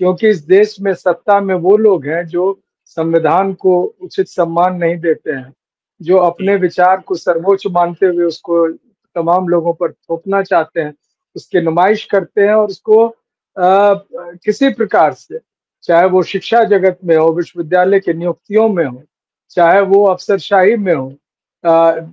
क्योंकि इस देश में सत्ता में वो लोग हैं जो संविधान को उचित सम्मान नहीं देते हैं, जो अपने विचार को सर्वोच्च मानते हुए उसको तमाम लोगों पर थोपना चाहते हैं, उसकी नुमाइश करते हैं और उसको किसी प्रकार से, चाहे वो शिक्षा जगत में हो, विश्वविद्यालय की नियुक्तियों में हो, चाहे वो अफसरशाही में हो,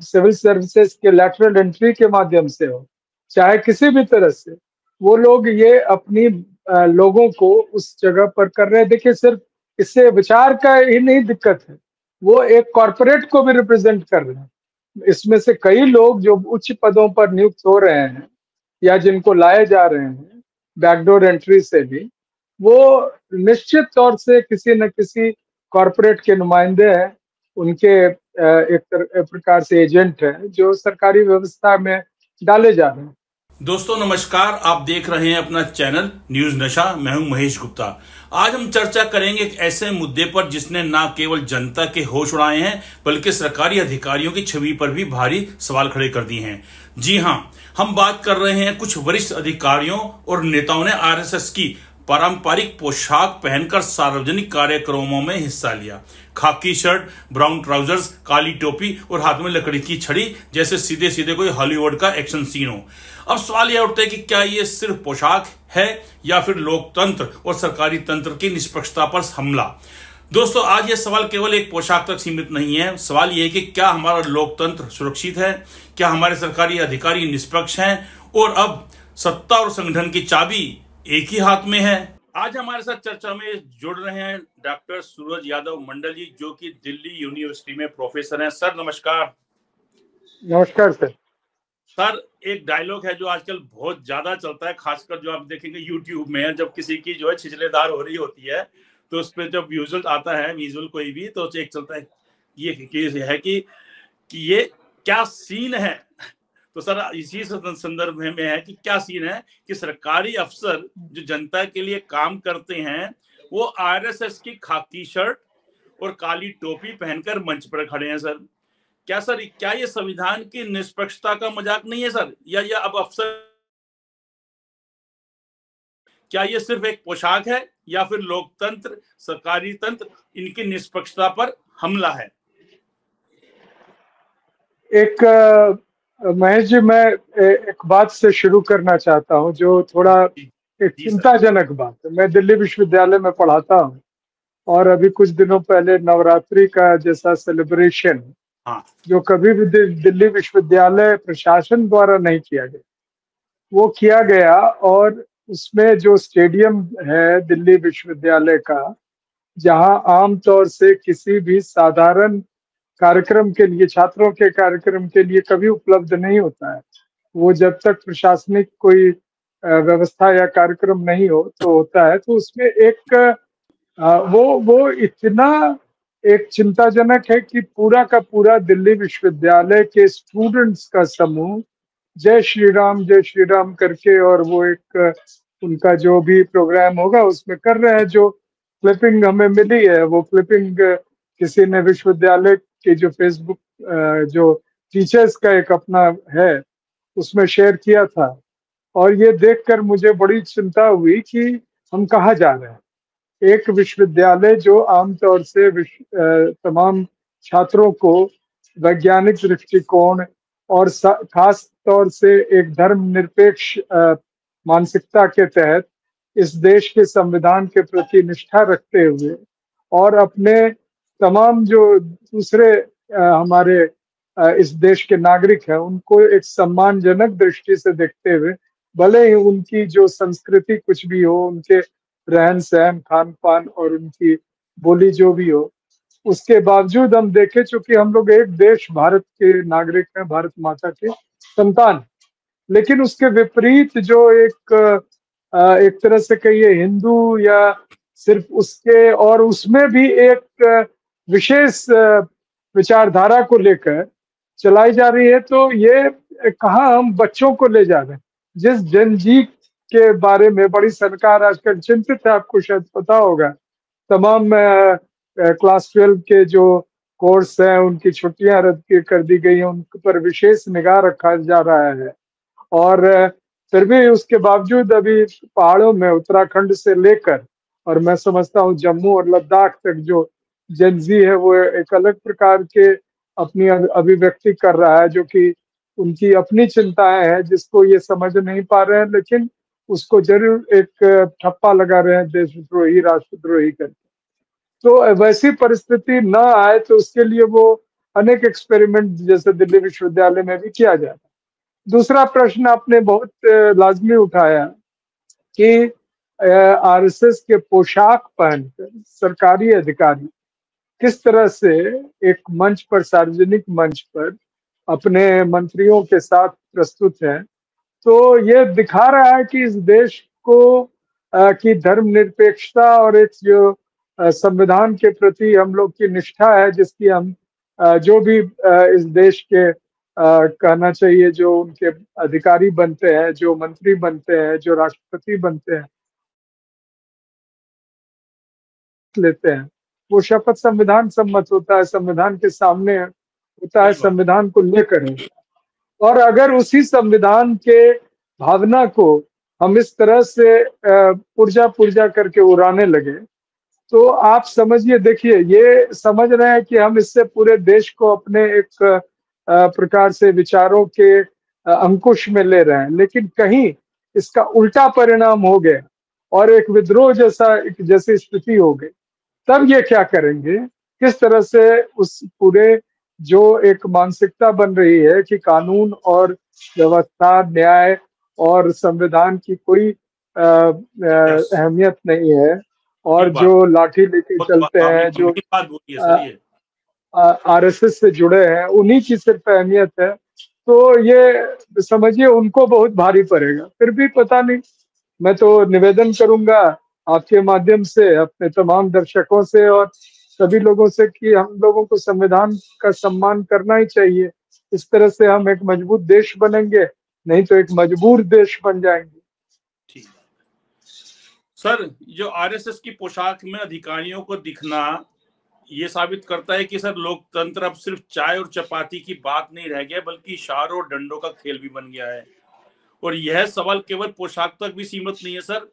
सिविल सर्विसेज के लैटरल एंट्री के माध्यम से हो, चाहे किसी भी तरह से, वो लोग ये अपनी लोगों को उस जगह पर कर रहे हैं। देखिए, सिर्फ इससे विचार का ही नहीं दिक्कत है, वो एक कॉरपोरेट को भी रिप्रेजेंट कर रहे हैं। इसमें से कई लोग जो उच्च पदों पर नियुक्त हो रहे हैं या जिनको लाए जा रहे हैं बैकडोर एंट्री से भी, वो निश्चित तौर से किसी न किसी कॉरपोरेट के नुमाइंदे हैं, उनके एक प्रकार से एजेंट हैं जो सरकारी व्यवस्था में डाले जा रहे हैं। दोस्तों नमस्कार, आप देख रहे हैं अपना चैनल न्यूज नशा। मैं हूं महेश गुप्ता। आज हम चर्चा करेंगे एक ऐसे मुद्दे पर जिसने न केवल जनता के होश उड़ाए हैं बल्कि सरकारी अधिकारियों की छवि पर भी भारी सवाल खड़े कर दिए हैं। जी हां, हम बात कर रहे हैं कुछ वरिष्ठ अधिकारियों और नेताओं ने आरएसएस की पारंपरिक पोशाक पहनकर सार्वजनिक कार्यक्रमों में हिस्सा लिया। खाकी शर्ट, ब्राउन ट्राउजर्स, काली टोपी और हाथ में लकड़ी की छड़ी, जैसे सीधे सीधे कोई हॉलीवुड का एक्शन सीन हो। अब सवाल यह उठता है कि क्या ये सिर्फ पोशाक है या फिर लोकतंत्र और सरकारी तंत्र की निष्पक्षता पर हमला। दोस्तों, आज यह सवाल केवल एक पोशाक तक सीमित नहीं है। सवाल यह है कि क्या हमारा लोकतंत्र सुरक्षित है, क्या हमारे सरकारी अधिकारी निष्पक्ष हैं और अब सत्ता और संगठन की चाबी एक ही हाथ में है। आज हमारे साथ चर्चा में जुड़ रहे हैं डॉक्टर सूरज यादव मंडल जी, जो कि दिल्ली यूनिवर्सिटी में प्रोफेसर हैं। सर नमस्कार। नमस्कार सर। सर, एक डायलॉग है जो आजकल बहुत ज्यादा चलता है, खासकर जो आप देखेंगे यूट्यूब में, जब किसी की जो है छिछलेदार हो रही होती है तो उस पर जब विजुअल आता है, विजुअल कोई भी, तो एक चलता है ये है कि ये क्या सीन है। तो सर, इसी संदर्भ में है कि क्या सीन है कि सरकारी अफसर जो जनता के लिए काम करते हैं वो आरएसएस की खाकी शर्ट और काली टोपी पहनकर मंच पर खड़े हैं। सर, क्या ये संविधान की निष्पक्षता का मजाक नहीं है सर? या अब अफसर, क्या ये सिर्फ एक पोशाक है या फिर लोकतंत्र, सरकारी तंत्र, इनकी निष्पक्षता पर हमला है? महेश जी, मैं एक बात से शुरू करना चाहता हूं जो थोड़ा एक चिंताजनक बात है। मैं दिल्ली विश्वविद्यालय में पढ़ाता हूं और अभी कुछ दिनों पहले नवरात्रि का जैसा सेलिब्रेशन जो कभी भी दिल्ली विश्वविद्यालय प्रशासन द्वारा नहीं किया गया, वो किया गया। और उसमें जो स्टेडियम है दिल्ली विश्वविद्यालय का, जहां आमतौर से किसी भी साधारण कार्यक्रम के लिए, छात्रों के कार्यक्रम के लिए कभी उपलब्ध नहीं होता है, वो जब तक प्रशासनिक कोई व्यवस्था या कार्यक्रम नहीं हो तो होता है, तो उसमें एक वो इतना एक चिंताजनक है कि पूरा का पूरा दिल्ली विश्वविद्यालय के स्टूडेंट्स का समूह जय श्री राम करके, और वो एक उनका जो भी प्रोग्राम होगा उसमें कर रहे हैं। जो क्लिपिंग हमें मिली है, वो क्लिपिंग किसी ने विश्वविद्यालय के जो फेसबुक जो टीचर्स का एक अपना है उसमें शेयर किया था, और ये देखकर मुझे बड़ी चिंता हुई कि हम कहाँ जा रहे हैं। एक विश्वविद्यालय जो आमतौर से तमाम छात्रों को वैज्ञानिक दृष्टिकोण और खास तौर से एक धर्मनिरपेक्ष मानसिकता के तहत इस देश के संविधान के प्रति निष्ठा रखते हुए और अपने तमाम जो दूसरे हमारे इस देश के नागरिक हैं उनको एक सम्मानजनक दृष्टि से देखते हुए, भले ही उनकी जो संस्कृति कुछ भी हो, उनके रहन सहन, खान पान और उनकी बोली जो भी हो, उसके बावजूद हम देखें, चूंकि हम लोग एक देश भारत के नागरिक हैं, भारत माता के संतान, लेकिन उसके विपरीत जो एक तरह से कहिए हिंदू या सिर्फ उसके, और उसमें भी एक विशेष विचारधारा को लेकर चलाई जा रही है, तो ये कहाँ हम बच्चों को ले जा रहे हैं। जिस जनजीत के बारे में बड़ी सरकार आजकल चिंतित है, आपको शायद पता होगा, तमाम क्लास 12 के जो कोर्स हैं उनकी छुट्टियां रद्द कर दी गई हैं, उन पर विशेष निगाह रखा जा रहा है। और फिर भी उसके बावजूद अभी पहाड़ों में उत्तराखंड से लेकर और मैं समझता हूँ जम्मू और लद्दाख तक जो जेनजी है वो एक अलग प्रकार के अपनी अभिव्यक्ति कर रहा है, जो कि उनकी अपनी चिंताएं हैं जिसको ये समझ नहीं पा रहे हैं, लेकिन उसको जरूर एक ठप्पा लगा रहे हैं देशद्रोही राष्ट्रद्रोही करके। तो वैसी परिस्थिति ना आए तो उसके लिए वो अनेक एक्सपेरिमेंट जैसे दिल्ली विश्वविद्यालय में भी किया जाता है। दूसरा प्रश्न आपने बहुत लाजमी उठाया कि आरएसएस के पोशाक पहनकर सरकारी अधिकारी किस तरह से एक मंच पर, सार्वजनिक मंच पर अपने मंत्रियों के साथ प्रस्तुत है। तो ये दिखा रहा है कि इस देश को की धर्मनिरपेक्षता और एक जो संविधान के प्रति हम लोग की निष्ठा है, जिसकी हम जो भी इस देश के कहना चाहिए, जो उनके अधिकारी बनते हैं, जो मंत्री बनते हैं, जो राष्ट्रपति बनते हैं, लेते हैं, वो शपथ संविधान सम्मत होता है, संविधान के सामने होता है, सही बात। संविधान को लेकर है। और अगर उसी संविधान के भावना को हम इस तरह से पुर्जा पुर्जा करके उड़ाने लगे, तो आप समझिए, देखिए, ये समझ रहे हैं कि हम इससे पूरे देश को अपने एक प्रकार से विचारों के अंकुश में ले रहे हैं, लेकिन कहीं इसका उल्टा परिणाम हो गया और एक विद्रोह जैसी स्थिति हो गई, तब ये क्या करेंगे? किस तरह से उस पूरे जो एक मानसिकता बन रही है कि कानून और व्यवस्था, न्याय और संविधान की कोई यस, अहमियत नहीं है, सही और बात। जो लाठी लेके बहुत चलते आपने हैं, जो गंभीर बात बोली है सर ये। आरएसएस से जुड़े हैं, उन्हीं की सिर्फ अहमियत है। तो ये समझिए उनको बहुत भारी पड़ेगा। फिर भी पता नहीं, मैं तो निवेदन करूंगा आपके माध्यम से अपने तमाम दर्शकों से और सभी लोगों से कि हम लोगों को संविधान का सम्मान करना ही चाहिए। इस तरह से हम एक मजबूत देश बनेंगे, नहीं तो एक मजबूर देश बन जाएंगे। ठीक। सर, जो आरएसएस की पोशाक में अधिकारियों को दिखना ये साबित करता है कि सर लोकतंत्र अब सिर्फ चाय और चपाती की बात नहीं रह गया, बल्कि इशारों और डंडों का खेल भी बन गया है। और यह सवाल केवल पोशाक तक भी सीमित नहीं है सर।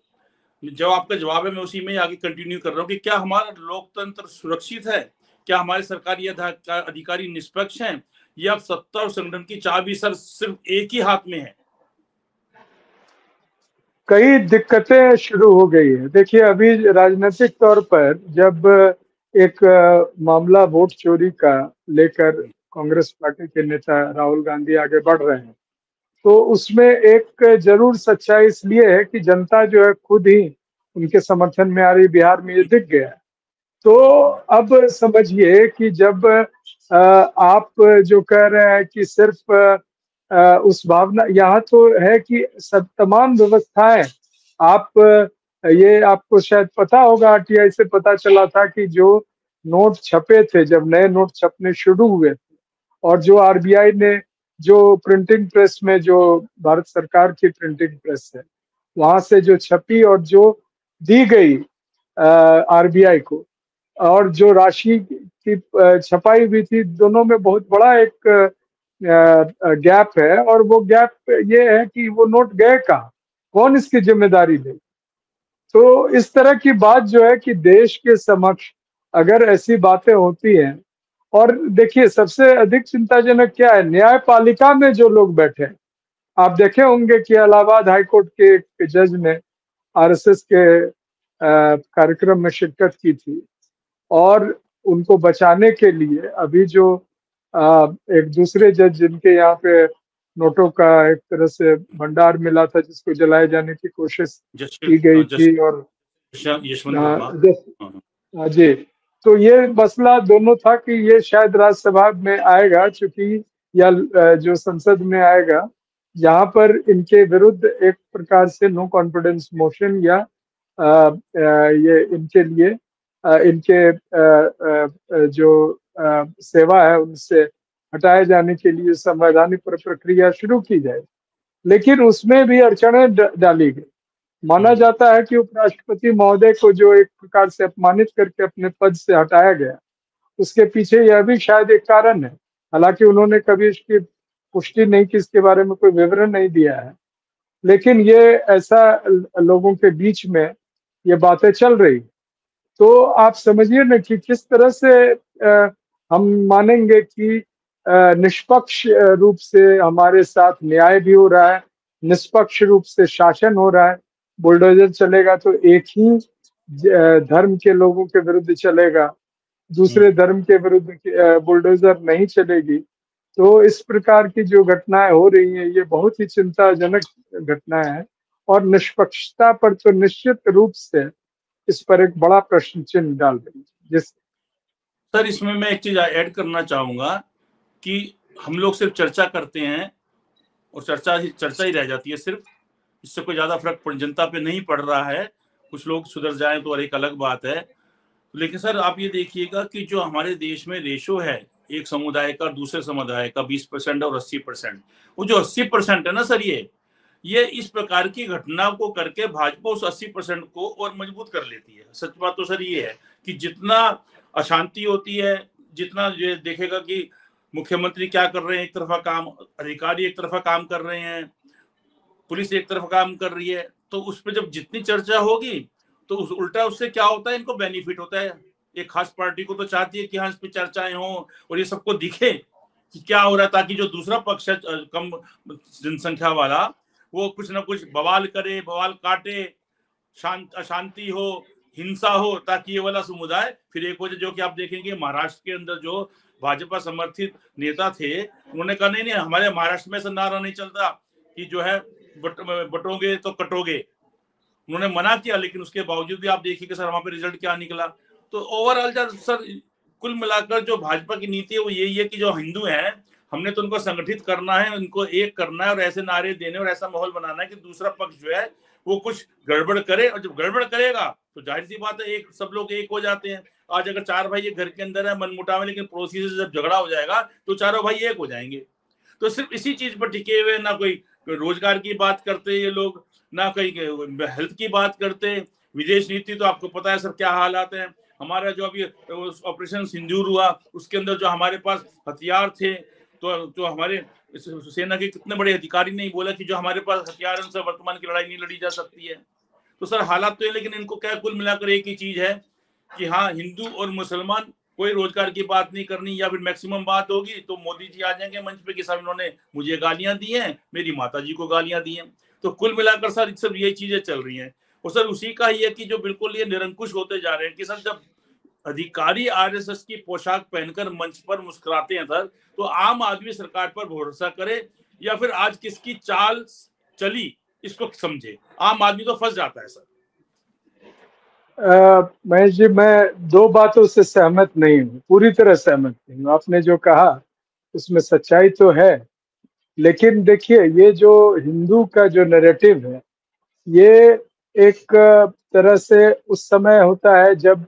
जो आपका जवाब है मैं उसी में आगे कंटिन्यू कर रहा हूँ कि क्या हमारा लोकतंत्र सुरक्षित है? क्या हमारे सरकारी अधिकारी निष्पक्ष हैं? या अब सत्ता और संगठन की चाबी सर सिर्फ एक ही हाथ में है? कई दिक्कतें शुरू हो गई है। देखिए, अभी राजनीतिक तौर पर जब एक मामला वोट चोरी का लेकर कांग्रेस पार्टी के नेता राहुल गांधी आगे बढ़ रहे हैं, तो उसमें एक जरूर सच्चाई इसलिए है कि जनता जो है खुद ही उनके समर्थन में आ रही। बिहार में ये दिख गया है। तो अब समझिए कि जब आप जो कह रहे हैं कि सिर्फ उस भावना, यहाँ तो है कि सब तमाम व्यवस्थाएं, आप ये आपको शायद पता होगा, आरटीआई से पता चला था कि जो नोट छपे थे, जब नए नोट छपने शुरू हुए थे, और जो आरबीआई ने जो प्रिंटिंग प्रेस में, जो भारत सरकार की प्रिंटिंग प्रेस है, वहां से जो छपी और जो दी गई आरबीआई को, और जो राशि की छपाई हुई थी, दोनों में बहुत बड़ा एक गैप है। और वो गैप ये है कि वो नोट गए कहाँ, कौन इसकी जिम्मेदारी ले? तो इस तरह की बात जो है कि देश के समक्ष अगर ऐसी बातें होती हैं, और देखिए सबसे अधिक चिंताजनक क्या है, न्यायपालिका में जो लोग बैठे हैं, आप देखे होंगे कि इलाहाबाद हाईकोर्ट के एक जज ने आरएसएस के कार्यक्रम में शिरकत की थी, और उनको बचाने के लिए अभी जो एक दूसरे जज जिनके यहाँ पे नोटों का एक तरह से भंडार मिला था, जिसको जलाए जाने की कोशिश की गई थी, और यशवंत वर्मा। जी, तो ये मसला दोनों था कि ये शायद राज्यसभा में आएगा, चूंकि या जो संसद में आएगा, जहां पर इनके विरुद्ध एक प्रकार से नो कॉन्फिडेंस मोशन या ये इनके लिए इनके जो सेवा है उनसे हटाए जाने के लिए संवैधानिक प्रक्रिया शुरू की जाए। लेकिन उसमें भी अड़चनें डाली गई। माना जाता है कि उपराष्ट्रपति महोदय को जो एक प्रकार से अपमानित करके अपने पद से हटाया गया, उसके पीछे यह भी शायद एक कारण है। हालांकि उन्होंने कभी इसकी पुष्टि नहीं की, इसके बारे में कोई विवरण नहीं दिया है, लेकिन ये ऐसा लोगों के बीच में ये बातें चल रही, तो आप समझिए ना कि किस तरह से हम मानेंगे कि निष्पक्ष रूप से हमारे साथ न्याय भी हो रहा है, निष्पक्ष रूप से शासन हो रहा है। बुलडोजर चलेगा तो एक ही धर्म के लोगों के विरुद्ध चलेगा, दूसरे धर्म के विरुद्ध बुलडोजर नहीं चलेगी। तो इस प्रकार की जो घटनाएं हो रही हैं, ये बहुत ही चिंताजनक घटनाएं हैं, और निष्पक्षता पर तो निश्चित रूप से इस पर एक बड़ा प्रश्न चिन्ह डाल रही है। जिस सर इसमें मैं एक चीज ऐड करना चाहूंगा कि हम लोग सिर्फ चर्चा करते हैं और चर्चा ही रह जाती है सिर्फ, इससे कोई ज्यादा फर्क जनता पे नहीं पड़ रहा है। कुछ लोग सुधर जाएं तो और एक अलग बात है, लेकिन सर आप ये देखिएगा कि जो हमारे देश में रेशो है एक समुदाय का दूसरे समुदाय का 20% और 80%, वो जो 80% है ना सर, ये इस प्रकार की घटना को करके भाजपा उस 80% को और मजबूत कर लेती है। सच बात तो सर ये है कि जितना अशांति होती है, जितना ये देखेगा कि मुख्यमंत्री क्या कर रहे हैं, एक तरफा काम, अधिकारी एक तरफा काम कर रहे हैं, पुलिस एक तरफ काम कर रही है, तो उस पर जब जितनी चर्चा होगी तो उल्टा उससे क्या होता है, इनको बेनिफिट होता है। एक खास पार्टी को तो चाहती है कि हाँ इस पर चर्चाएं हों और ये सबको दिखे कि क्या हो रहा है, ताकि जो दूसरा पक्ष है कम जनसंख्या वाला, वो कुछ ना कुछ बवाल करे, बवाल काटे, अशांति हो, हिंसा हो, ताकि ये वाला समुदाय फिर एक वजह, जो कि आप देखेंगे महाराष्ट्र के अंदर जो भाजपा समर्थित नेता थे, उन्होंने कहा नहीं हमारे महाराष्ट्र में ऐसा नारा नहीं चलता कि जो है बटोगे तो कटोगे, उन्होंने मना किया। लेकिन उसके बावजूद भी आप देखिए कि सर वहां पे रिजल्ट क्या निकला। तो ओवरऑल सर कुल मिलाकर जो भाजपा की नीति है वो यही है कि जो हिंदू हैं हमने तो उनको संगठित करना है, उनको एक करना है और ऐसे नारे देने और ऐसा माहौल बनाना है कि दूसरा पक्ष जो है वो कुछ गड़बड़ करे, और जब गड़बड़ करेगा तो जाहिर सी बात है एक सब लोग एक हो जाते हैं। आज अगर 4 भाई घर के अंदर है मनमुटाव है, लेकिन पड़ोसी से जब झगड़ा हो जाएगा तो चारों भाई एक हो जाएंगे। तो सिर्फ इसी चीज पर टिके हुए, ना कोई रोजगार की बात करते ये लोग, ना कहीं हेल्थ की बात करते, विदेश नीति तो आपको पता है सर क्या हालात है। हमारा जो अभी ऑपरेशन सिंदूर हुआ उसके अंदर जो हमारे पास हथियार थे, तो जो हमारे सेना के कितने बड़े अधिकारी ने बोला कि जो हमारे पास हथियार उनसे वर्तमान की लड़ाई नहीं लड़ी जा सकती है। तो सर हालात तो है, लेकिन इनको क्या कुल मिलाकर एक ही चीज है कि हाँ हिंदू और मुसलमान, कोई रोजगार की बात नहीं करनी, या फिर मैक्सिमम बात होगी तो मोदी जी आ जाएंगे मंच पे कि साहब इन्होंने मुझे गालियां दी हैं, मेरी माता जी को गालियां दी हैं। तो कुल मिलाकर सर सब ये चीजें चल रही हैं। और सर उसी का ही है कि जो बिल्कुल ये निरंकुश होते जा रहे हैं कि सर जब अधिकारी आरएसएस की पोशाक पहनकर मंच पर मुस्कुराते हैं सर, तो आम आदमी सरकार पर भरोसा करे या फिर आज किसकी चाल चली इसको समझे, आम आदमी तो फंस जाता है सर। महेश जी, मैं दो बातों से सहमत नहीं हूँ, पूरी तरह सहमत नहीं हूँ। आपने जो कहा उसमें सच्चाई तो है, लेकिन देखिए ये जो हिंदू का जो नैरेटिव है, ये एक तरह से उस समय होता है जब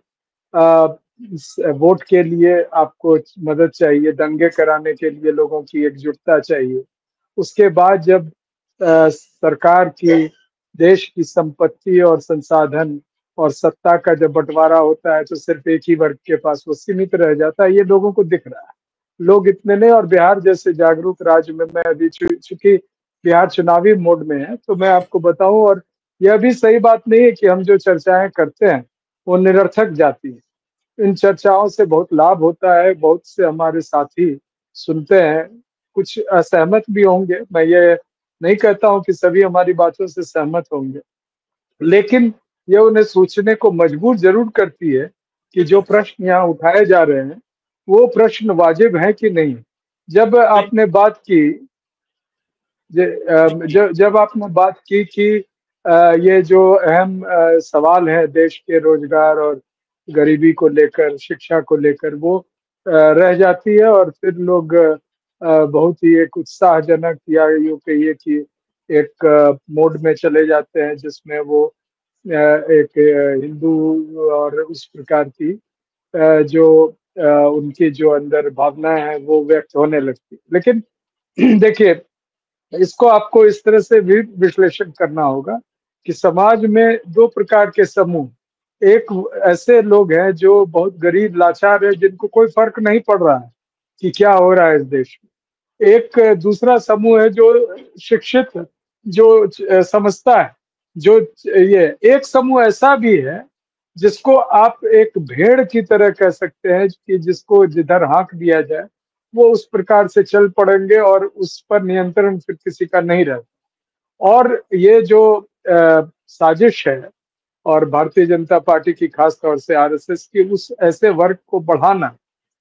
वोट के लिए आपको मदद चाहिए, दंगे कराने के लिए लोगों की एकजुटता चाहिए। उसके बाद जब सरकार की, देश की संपत्ति और संसाधन और सत्ता का जब बंटवारा होता है तो सिर्फ एक ही वर्ग के पास वो सीमित रह जाता है। ये लोगों को दिख रहा है, लोग इतने नहीं। और बिहार जैसे जागरूक राज्य में, मैं अभी चूंकि बिहार चुनावी मोड में है तो मैं आपको बताऊं, और यह भी सही बात नहीं है कि हम जो चर्चाएं करते हैं वो निरर्थक जाती है। इन चर्चाओं से बहुत लाभ होता है, बहुत से हमारे साथी सुनते हैं, कुछ असहमत भी होंगे, मैं ये नहीं कहता हूं कि सभी हमारी बातों से सहमत होंगे, लेकिन ये उन्हें सोचने को मजबूर जरूर करती है कि जो प्रश्न यहाँ उठाए जा रहे हैं वो प्रश्न वाजिब है कि नहीं। जब आपने बात की जब आपने बात की कि ये जो अहम सवाल है देश के रोजगार और गरीबी को लेकर, शिक्षा को लेकर, वो रह जाती है, और फिर लोग बहुत ही एक उत्साहजनक, या यूं कहिए कि एक मोड में चले जाते हैं जिसमें वो एक हिंदू और उस प्रकार की जो उनकी जो अंदर भावनाएं हैं वो व्यक्त होने लगती है। लेकिन देखिए, इसको आपको इस तरह से भी विश्लेषण करना होगा कि समाज में दो प्रकार के समूह, एक ऐसे लोग हैं जो बहुत गरीब लाचार है, जिनको कोई फर्क नहीं पड़ रहा है कि क्या हो रहा है इस देश में। एक दूसरा समूह है जो शिक्षित, जो समझता है, जो ये एक समूह ऐसा भी है जिसको आप एक भेड़ की तरह कह सकते हैं कि जिसको जिधर हाँक दिया जाए वो उस प्रकार से चल पड़ेंगे और उस पर नियंत्रण फिर किसी का नहीं रहता। और ये जो साजिश है और भारतीय जनता पार्टी की खास तौर से आरएसएस की उस ऐसे वर्ग को बढ़ाना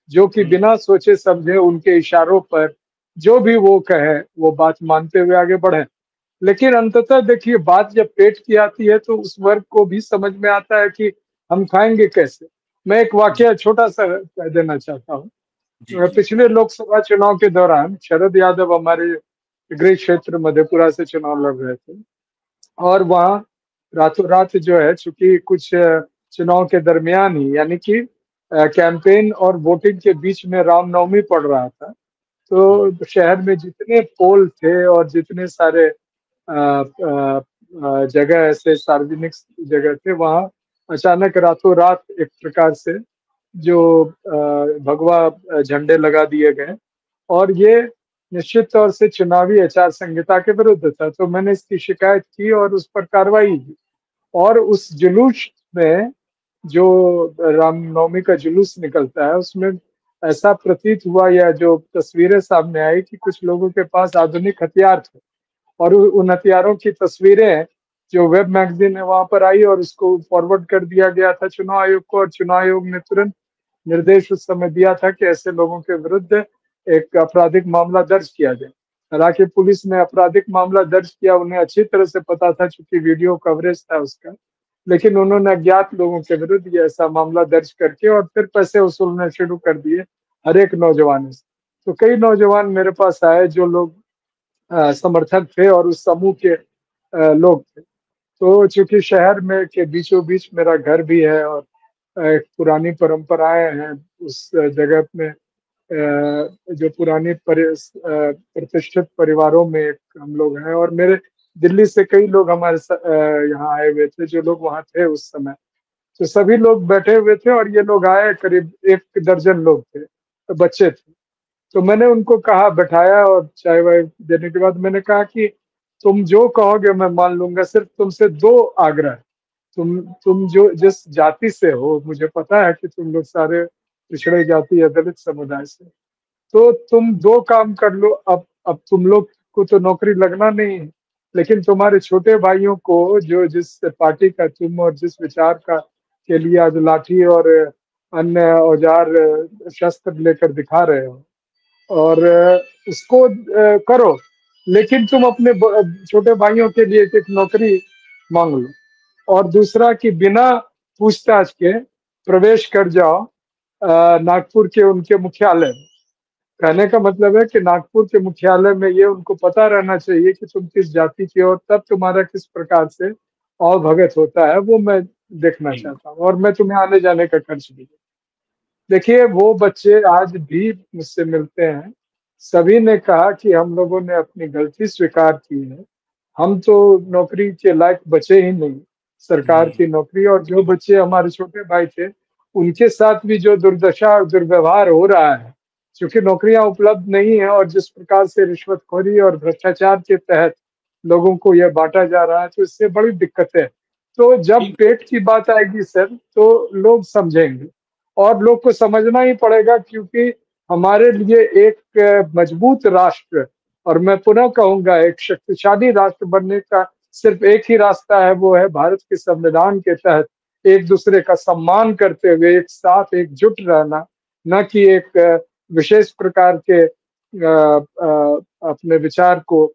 जो कि बिना सोचे समझे उनके इशारों पर जो भी वो कहे वो बात मानते हुए आगे बढ़े। लेकिन अंततः देखिए बात जब पेट की आती है तो उस वर्ग को भी समझ में आता है कि हम खाएंगे कैसे। मैं एक जी वाकया छोटा सा कह देना चाहता हूँ। जी जी पिछले लोकसभा चुनाव के दौरान शरद यादव हमारे गृह क्षेत्र मधेपुरा से चुनाव लड़ रहे थे और वहाँ रातों रात जो है चूंकि कुछ चुनाव के दरमियान ही यानी कि कैंपेन और वोटिंग के बीच में रामनवमी पड़ रहा था। तो शहर में जितने पोल थे और जितने सारे जगह ऐसे सार्वजनिक जगह थे वहाँ अचानक रातों रात एक प्रकार से जो भगवा झंडे लगा दिए गए और ये निश्चित तौर से चुनावी आचार संहिता के विरुद्ध था। तो मैंने इसकी शिकायत की और उस पर कार्रवाई की और उस जुलूस में जो रामनवमी का जुलूस निकलता है उसमें ऐसा प्रतीत हुआ या जो तस्वीरें सामने आई कि कुछ लोगों के पास आधुनिक हथियार थे और उन हथियारों की तस्वीरें जो वेब मैगजीन है वहां पर आई और उसको फॉरवर्ड कर दिया गया था चुनाव आयोग को और चुनाव आयोग ने तुरंत निर्देश उस समय दिया था कि ऐसे लोगों के विरुद्ध एक आपराधिक मामला दर्ज किया जाए। हालांकि पुलिस ने आपराधिक मामला दर्ज किया, उन्हें अच्छी तरह से पता था चूंकि वीडियो कवरेज था उसका, लेकिन उन्होंने अज्ञात लोगों के विरुद्ध ये ऐसा मामला दर्ज करके और फिर पैसे वसूलने शुरू कर दिए हर एक नौजवान से। तो कई नौजवान मेरे पास आए जो लोग समर्थक थे और उस समूह के लोग थे। तो चूंकि शहर में के बीचों बीच मेरा घर भी है और एक पुरानी परंपराएं हैं उस जगह में, जो पुरानी प्रतिष्ठित परिवारों में एक हम लोग हैं और मेरे दिल्ली से कई लोग हमारे यहाँ आए हुए थे जो लोग वहाँ थे उस समय। तो सभी लोग बैठे हुए थे और ये लोग आए, करीब 1 दर्जन लोग थे, तो बच्चे थे। तो मैंने उनको कहा, बैठाया और चाय वाय देने के बाद मैंने कहा कि तुम जो कहोगे मैं मान लूंगा, सिर्फ तुमसे 2 आग्रह। तुम जो जिस जाति से हो, मुझे पता है कि तुम लोग सारे पिछड़े जाति या दलित समुदाय से, तो तुम 2 काम कर लो। अब तुम लोग को तो नौकरी लगना नहीं है, लेकिन तुम्हारे छोटे भाइयों को जो जिस पार्टी का तुम और जिस विचार का के लिए आज लाठी और अन्य औजार शस्त्र लेकर दिखा रहे हो और उसको करो, लेकिन तुम अपने छोटे भाइयों के लिए एक नौकरी मांग लो। और दूसरा कि बिना पूछताछ के प्रवेश कर जाओ नागपुर के उनके मुख्यालय में। कहने का मतलब है कि नागपुर के मुख्यालय में ये उनको पता रहना चाहिए कि तुम किस जाति के हो, तब तुम्हारा किस प्रकार से अवभगत होता है वो मैं देखना जी चाहता हूँ और मैं तुम्हें आने जाने का खर्च भी। देखिए वो बच्चे आज भी मुझसे मिलते हैं, सभी ने कहा कि हम लोगों ने अपनी गलती स्वीकार की है, हम तो नौकरी के लायक बचे ही नहीं सरकार जी की नौकरी। और जो बच्चे हमारे छोटे भाई थे उनके साथ भी जो दुर्दशा और दुर्व्यवहार हो रहा है, क्योंकि नौकरियां उपलब्ध नहीं है और जिस प्रकार से रिश्वतखोरी और भ्रष्टाचार के तहत लोगों को यह बांटा जा रहा है, तो इससे बड़ी दिक्कत है। तो जब ठीक पेट की बात आएगी सर तो लोग समझेंगे और लोग को समझना ही पड़ेगा, क्योंकि हमारे लिए एक मजबूत राष्ट्र और मैं पुनः कहूंगा एक शक्तिशाली राष्ट्र बनने का सिर्फ एक ही रास्ता है, वो है भारत के संविधान के तहत एक दूसरे का सम्मान करते हुए एक साथ एकजुट रहना, न कि एक विशेष प्रकार के अपने विचार को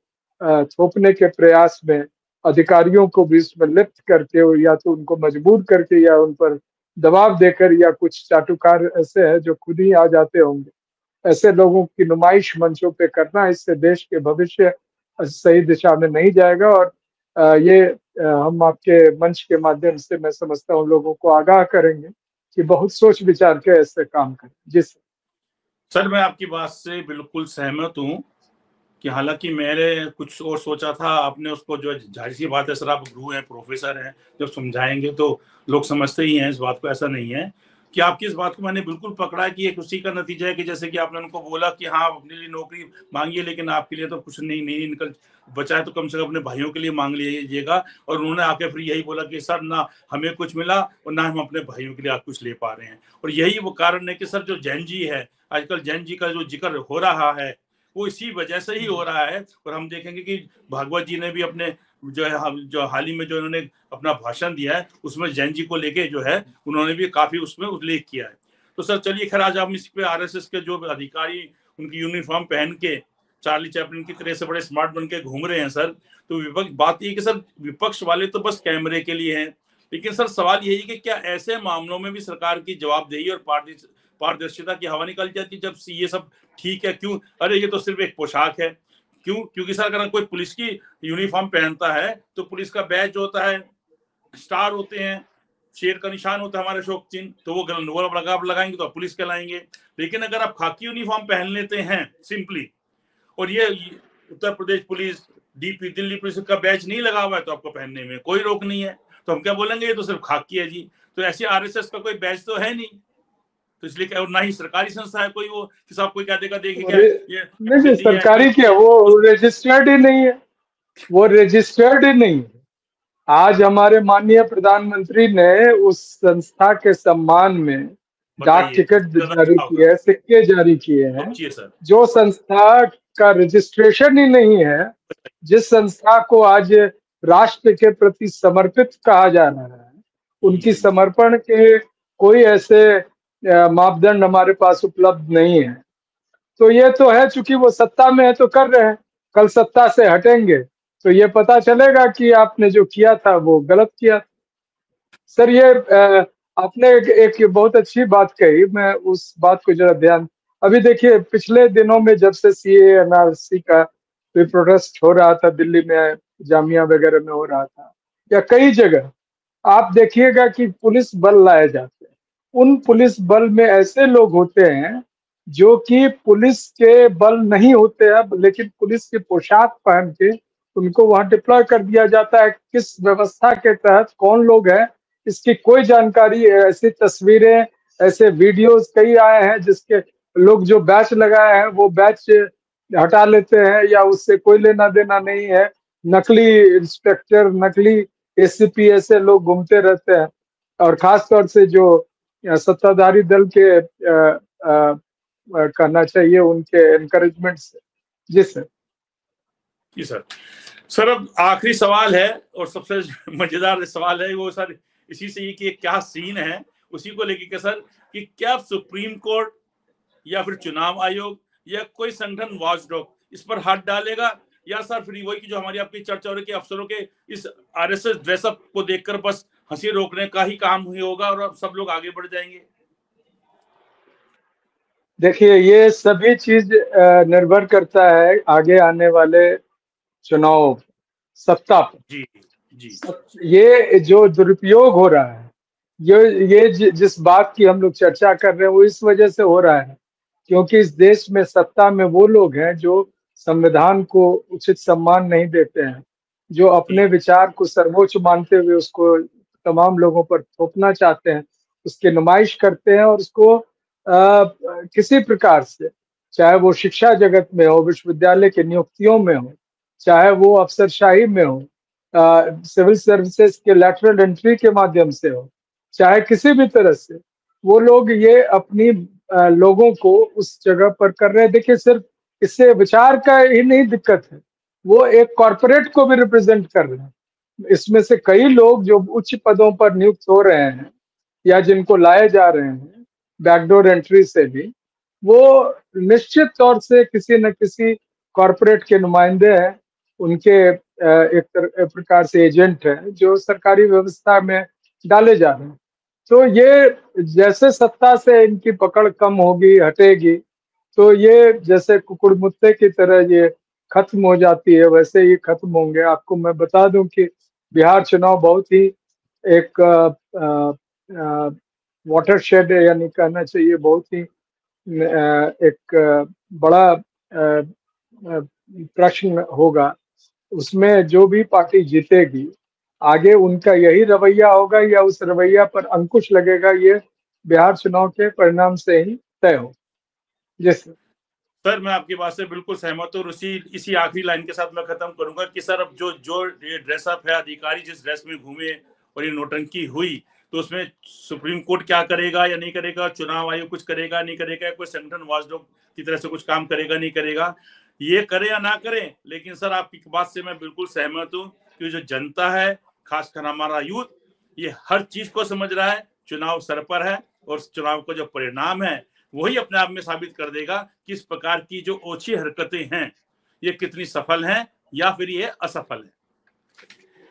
थोपने के प्रयास में अधिकारियों को भी इसमें लिप्त करके या तो उनको मजबूर करके या उन पर दबाव देकर, या कुछ चाटुकार ऐसे हैं जो खुद ही आ जाते होंगे, ऐसे लोगों की नुमाइश मंचों पे करना, इससे देश के भविष्य सही दिशा में नहीं जाएगा। और ये हम आपके मंच के माध्यम से मैं समझता हूँ लोगों को आगाह करेंगे कि बहुत सोच विचार के ऐसे काम करें। जिस सर, मैं आपकी बात से बिल्कुल सहमत हूँ कि हालांकि मैंने कुछ और सोचा था, आपने उसको जो जाहिर सी बात है सर, आप गुरु हैं, प्रोफेसर हैं, जब समझाएंगे तो लोग समझते ही हैं इस बात को, ऐसा नहीं है। कि आपकी इस बात को मैंने बिल्कुल पकड़ा है कि एक उसी का नतीजा है कि जैसे कि आपने उनको बोला कि हाँ आप अपने लिए नौकरी मांगिए, लेकिन आपके लिए तो कुछ नहीं निकल बचा है, तो कम से कम अपने भाइयों के लिए मांग लीजिएगा। और उन्होंने आके फिर यही बोला कि सर ना हमें कुछ मिला और ना हम अपने भाइयों के लिए आप कुछ ले पा रहे हैं। और यही वो कारण है कि सर जो जैन जी है, आजकल जैन जी का जो जिक्र हो रहा है वो इसी वजह से ही हो रहा है। और हम देखेंगे कि भागवत जी ने भी अपने जो है जो हाल ही में जो इन्होंने अपना भाषण दिया है उसमें जैन जी को लेके जो है उन्होंने भी काफी उसमें उल्लेख किया है। तो सर चलिए खैर आज हम इस पे आरएसएस के जो अधिकारी उनकी यूनिफॉर्म पहन के चार्ली चैपलिन की तरह से बड़े स्मार्ट बन के घूम रहे हैं सर, तो विपक्ष बात ये कि सर विपक्ष वाले तो बस कैमरे के लिए हैं, लेकिन सर सवाल यही है कि क्या ऐसे मामलों में भी सरकार की जवाबदेही और पारदर्शिता की हवा निकल जाती जब ये सब ठीक है? क्यों अरे ये तो सिर्फ एक पोशाक है। क्यों? क्योंकि सर अगर कोई पुलिस की यूनिफॉर्म पहनता है तो पुलिस का बैच होता है, स्टार होते हैं, शेर का निशान होता है हमारे अशोक चिन्ह, तो वो लगाएंगे तो आप पुलिस कहलाएंगे। लेकिन अगर आप खाकी यूनिफॉर्म पहन लेते हैं सिंपली और ये Uttar Pradesh police DP Delhi police का बैच नहीं लगा हुआ है तो आपको पहनने में कोई रोक नहीं है, तो हम क्या बोलेंगे ये तो सिर्फ खाकी है जी। तो ऐसे आरएसएस का कोई बैच तो है नहीं, तो इसलिए और ना ही सरकारी संस्था है कोई वो कि साहब कोई क्या देगा देखिए क्या ये नहीं, सरकारी क्या, वो रजिस्टर्ड ही नहीं है, वो रजिस्टर्ड ही नहीं है। आज हमारे माननीय प्रधानमंत्री ने उस संस्था के सम्मान में डाक बताइए टिकट जारी किए हैं, सिक्के जारी किए हैं, सर। जो संस्था का रजिस्ट्रेशन ही नहीं है, जिस संस्था को आज राष्ट्र के प्रति समर्पित कहा जा रहा है, उनकी समर्पण के कोई ऐसे मापदंड हमारे पास उपलब्ध नहीं है। तो ये तो है, चूंकि वो सत्ता में है तो कर रहे हैं, कल सत्ता से हटेंगे तो ये पता चलेगा कि आपने जो किया था वो गलत किया। सर ये आपने एक बहुत अच्छी बात कही, मैं उस बात को जरा ध्यान, अभी देखिए पिछले दिनों में जब से सीए एनआरसी का प्रोटेस्ट हो रहा था, दिल्ली में जामिया वगैरह में हो रहा था या कई जगह, आप देखिएगा कि पुलिस बल लाए जाते हैं। उन पुलिस बल में ऐसे लोग होते हैं जो कि पुलिस के बल नहीं होते हैं, लेकिन पुलिस की पोशाक पहन के उनको वहां डिप्लॉय कर दिया जाता है। किस व्यवस्था के तहत कौन लोग हैं इसकी कोई जानकारी, ऐसी तस्वीरें, ऐसे वीडियोस कई आए हैं जिसके लोग जो बैच लगाए हैं वो बैच हटा लेते हैं या उससे कोई लेना देना नहीं है। नकली इंस्पेक्टर, नकली एसीपी ऐसे लोग घूमते रहते हैं, और खास तौर से जो सत्ताधारी दल के करना चाहिए उनके एनकरेजमेंट से। जी सर। जी सर। सर अब आखिरी सवाल है और सबसे मजेदार सवाल है वो सर इसी से ही कि क्या सीन है उसी को लेके के सर, कि क्या सुप्रीम कोर्ट या फिर चुनाव आयोग या कोई संगठन वॉचडॉग इस पर हाथ डालेगा, या सर फिर वही की जो हमारी आपकी चर्चा हो रही है कि अफसरों के इस आरएसएस ड्रेसअप को देखकर बस हंसी रोकने का ही काम ही होगा और अब सब लोग आगे बढ़ जाएंगे? देखिए ये सभी चीज निर्भर करता है आगे आने वाले चुनाव, सत्ता पर। जी जी। ये जो दुरुपयोग हो रहा है, ये जिस बात की हम लोग चर्चा कर रहे हैं वो इस वजह से हो रहा है क्योंकि इस देश में सत्ता में वो लोग हैं जो संविधान को उचित सम्मान नहीं देते हैं, जो अपने विचार को सर्वोच्च मानते हुए उसको तमाम लोगों पर थोपना चाहते हैं, उसकी नुमाइश करते हैं और उसको किसी प्रकार से, चाहे वो शिक्षा जगत में हो, विश्वविद्यालय की नियुक्तियों में हो, चाहे वो अफसरशाही में हो, सिविल सर्विसेज के लैटरल एंट्री के माध्यम से हो, चाहे किसी भी तरह से, वो लोग ये अपनी लोगों को उस जगह पर कर रहे हैं। देखिए सिर्फ इससे विचार का ही नहीं दिक्कत है, वो एक कॉरपोरेट को भी रिप्रेजेंट कर रहे हैं। इसमें से कई लोग जो उच्च पदों पर नियुक्त हो रहे हैं या जिनको लाए जा रहे हैं बैकडोर एंट्री से भी, वो निश्चित तौर से किसी न किसी कॉरपोरेट के नुमाइंदे हैं, उनके एक प्रकार से एजेंट हैं जो सरकारी व्यवस्था में डाले जा रहे हैं। तो ये जैसे सत्ता से इनकी पकड़ कम होगी, हटेगी, तो ये जैसे कुकुड़ मुत्ते की तरह ये खत्म हो जाती है वैसे ही खत्म होंगे। आपको मैं बता दूं कि बिहार चुनाव बहुत ही एक वाटरशेड, यानी कहना चाहिए बहुत ही एक बड़ा प्रश्न होगा। उसमें जो भी पार्टी जीतेगी आगे उनका यही रवैया होगा या उस रवैया पर अंकुश लगेगा, ये बिहार चुनाव के परिणाम से ही तय हो। यस सर, मैं आपकी बात से बिल्कुल सहमत हूँ और इसी आखिरी लाइन के साथ मैं खत्म करूंगा कि सर अब जो ये ड्रेसअप है, अधिकारी जिस ड्रेस में घूमे और ये नोटंकी हुई, तो उसमें सुप्रीम कोर्ट क्या करेगा या नहीं करेगा, चुनाव आयोग कुछ करेगा नहीं करेगा, कोई संगठन वॉचडॉग की तरह से कुछ काम करेगा नहीं करेगा, ये करे या ना करे, लेकिन सर आपकी बात से मैं बिल्कुल सहमत हूँ कि जो जनता है, खासकर हमारा यूथ, ये हर चीज को समझ रहा है, चुनाव सर पर है और चुनाव का जो परिणाम है वही अपने आप में साबित कर देगा कि इस प्रकार की जो ओछी हरकतें हैं ये कितनी सफल हैं या फिर ये असफल है।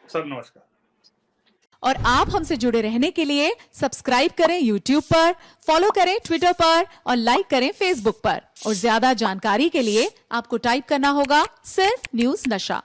सर नमस्कार। और आप हमसे जुड़े रहने के लिए सब्सक्राइब करें YouTube पर, फॉलो करें Twitter पर और लाइक करें Facebook पर। और ज्यादा जानकारी के लिए आपको टाइप करना होगा सिर्फ न्यूज नशा।